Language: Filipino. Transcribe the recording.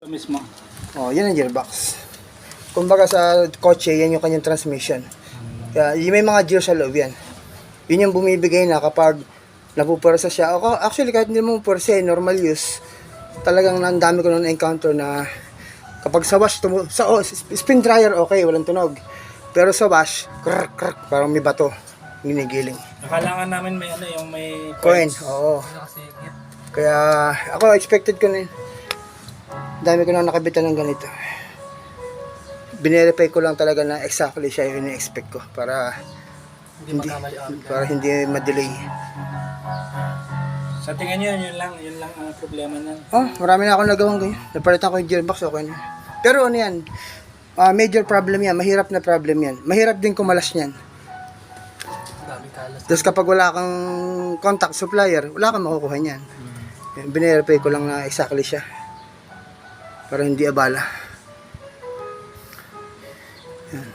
Mismo. Oh, yan ang gearbox. Kumbaga sa kotse, yan yung kanyang transmission. Kaya may mga gear sa loob yan. Yun yung bumibigay na kapag napupwersa siya. O, actually, kahit hindi mo pwersa, normal use. Talagang ang dami ko nung encounter na kapag sa wash, spin dryer, okay, walang tunog. Pero sa wash, krrr, krrr, parang may bato. Ginigiling. Nakala nga namin may ano, yung may Coin, oo. Kaya ako expected ko na yun. Dami ko na nakabitan ng ganito. Binerify ko lang talaga na exactly siya yung ini-expect ko para hindi ma-delay. Sa tingin nyo, yun lang ang problema na. Oh, marami na akong nagawang ganyan. Napalitan ko yung gearbox, okay na. Pero ano yan, major problem yan, mahirap na problem yan. Mahirap din kumalas yan. Tapos kapag wala kang contact supplier, wala kang makukuha niyan. Binerify ko lang na exactly siya. Para hindi abala. Yan.